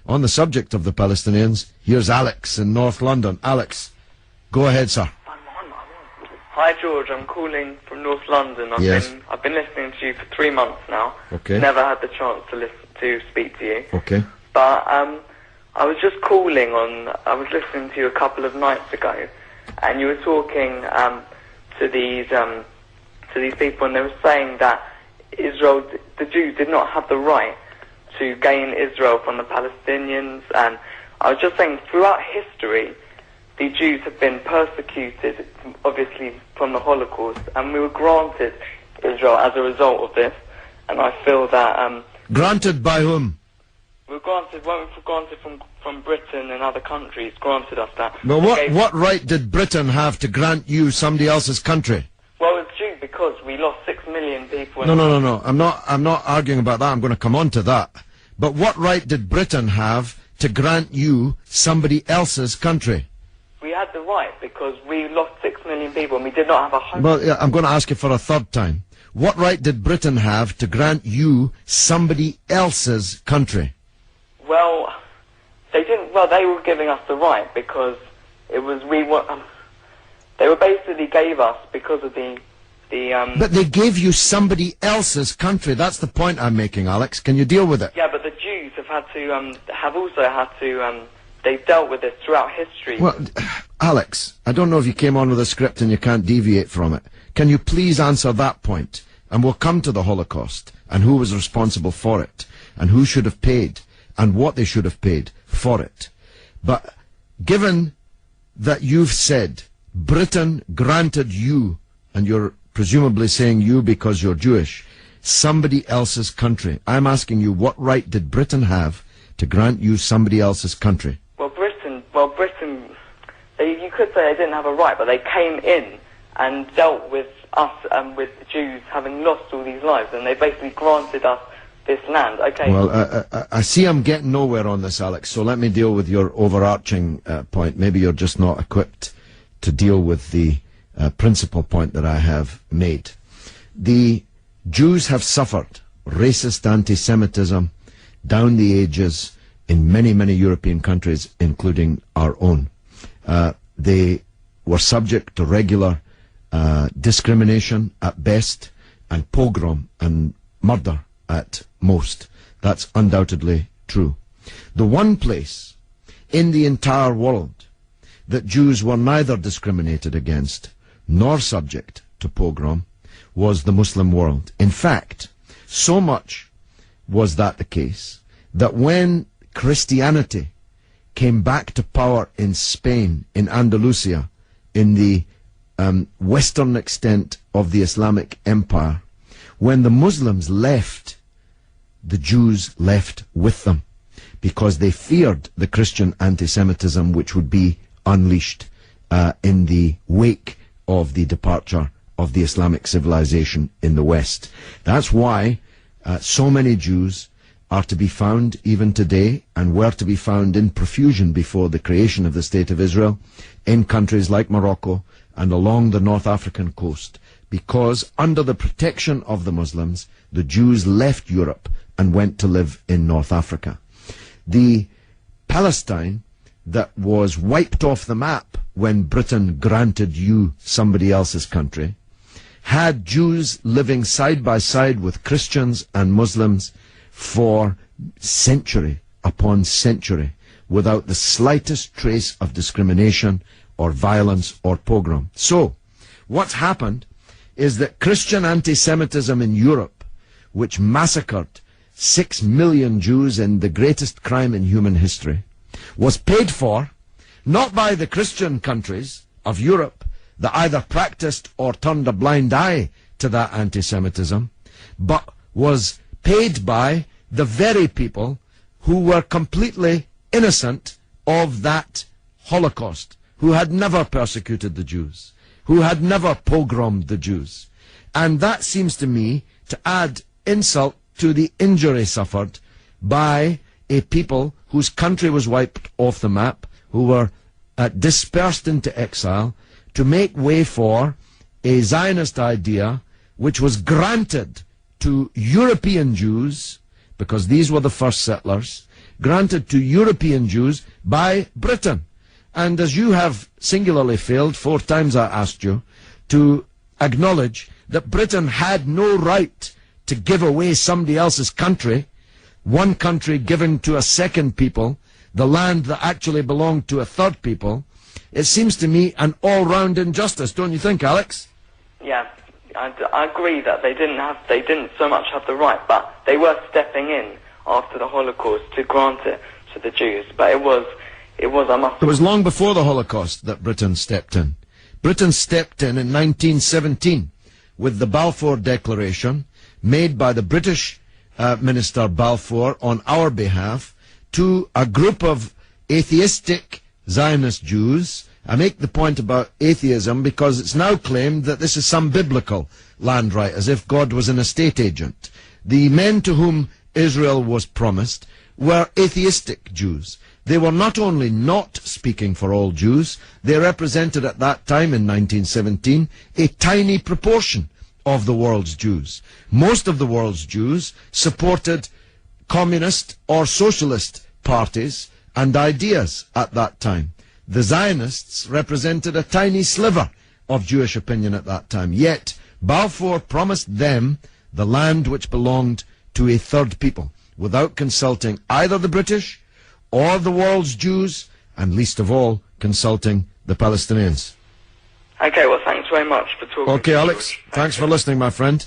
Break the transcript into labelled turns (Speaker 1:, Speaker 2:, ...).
Speaker 1: on the subject of the Palestinians. Here's Alex in North London. Alex, go ahead, sir.
Speaker 2: Hi George, I'm calling from North London. I've been listening to you for 3 months now.
Speaker 1: Okay.
Speaker 2: Never had the chance to speak to you.
Speaker 1: Okay.
Speaker 2: But I was just calling on. I was listening to you a couple of nights ago, and you were talking to these people, and they were saying that Israel, the Jews, did not have the right to gain Israel from the Palestinians. And I was just saying, throughout history, the Jews have been persecuted, obviously from the Holocaust, and we were granted Israel as a result of this. And I feel that
Speaker 1: granted by whom?
Speaker 2: We were granted from Britain and other countries. Granted us that.
Speaker 1: But what right did Britain have to grant you somebody else's country?
Speaker 2: Well, it's due because we lost 6 million people.
Speaker 1: No. I'm not arguing about that. I'm going to come on to that. But what right did Britain have to grant you somebody else's country?
Speaker 2: We had the right because we lost 6 million people and we did not have a home.
Speaker 1: Well, yeah, I'm going to ask you for a third time. What right did Britain have to grant you somebody else's country?
Speaker 2: Well, they didn't. Well, they were giving us the right because it was they were basically gave us because of the.
Speaker 1: But they gave you somebody else's country. That's the point I'm making, Alex. Can you deal with it?
Speaker 2: Yeah, but the Jews have also had to. They've dealt with this throughout history.
Speaker 1: Well, Alex, I don't know if you came on with a script and you can't deviate from it. Can you please answer that point? And we'll come to the Holocaust and who was responsible for it and who should have paid and what they should have paid for it. But given that you've said Britain granted you, and you're presumably saying you because you're Jewish, somebody else's country, I'm asking you, what right did Britain have to grant you somebody else's country?
Speaker 2: Britain, you could say they didn't have a right, but they came in and dealt with us and with the Jews having lost all these lives, and they basically granted us this land. Okay.
Speaker 1: Well, I see I'm getting nowhere on this, Alex, so let me deal with your overarching point. Maybe you're just not equipped to deal with the principal point that I have made. The Jews have suffered racist anti-Semitism down the ages in many, many European countries, including our own. They were subject to regular discrimination at best, and pogrom and murder at most. That's undoubtedly true. The one place in the entire world that Jews were neither discriminated against nor subject to pogrom was the Muslim world. In fact, so much was that the case that when Christianity came back to power in Spain, in Andalusia, in the western extent of the Islamic Empire, when the Muslims left, the Jews left with them because they feared the Christian anti-Semitism which would be unleashed in the wake of the departure of the Islamic civilization in the West. That's why so many Jews are to be found even today, and were to be found in profusion before the creation of the State of Israel, in countries like Morocco and along the North African coast, because under the protection of the Muslims, the Jews left Europe and went to live in North Africa. The Palestine that was wiped off the map when Britain granted you somebody else's country had Jews living side by side with Christians and Muslims for century upon century without the slightest trace of discrimination or violence or pogrom. So, what's happened is that Christian anti-Semitism in Europe, which massacred 6 million Jews in the greatest crime in human history, was paid for not by the Christian countries of Europe that either practiced or turned a blind eye to that anti-Semitism, but was paid by the very people who were completely innocent of that Holocaust, who had never persecuted the Jews, who had never pogromed the Jews. And that seems to me to add insult to the injury suffered by a people whose country was wiped off the map, who were dispersed into exile, to make way for a Zionist idea which was granted to European Jews, because these were the first settlers, granted to European Jews by Britain. And as you have singularly failed, 4 times I asked you, to acknowledge that Britain had no right to give away somebody else's country, one country given to a second people, the land that actually belonged to a third people, it seems to me an all-round injustice, don't you think, Alex?
Speaker 2: Yeah, I agree that they didn't so much have the right, but they were stepping in after the Holocaust to grant it to the Jews. But it was
Speaker 1: long before the Holocaust that Britain stepped in. Britain stepped in 1917 with the Balfour Declaration made by the British Minister Balfour on our behalf to a group of atheistic Zionist Jews. I make the point about atheism because it's now claimed that this is some biblical land right, as if God was an estate agent. The men to whom Israel was promised were atheistic Jews. They were not only not speaking for all Jews, they represented at that time in 1917 a tiny proportion of the world's Jews. Most of the world's Jews supported communist or socialist parties and ideas at that time. The Zionists represented a tiny sliver of Jewish opinion at that time. Yet Balfour promised them the land which belonged to a third people, without consulting either the British or the world's Jews, and least of all, consulting the Palestinians.
Speaker 2: Okay, well, thanks very much for talking.
Speaker 1: Okay, Alex, thanks for listening, my friend.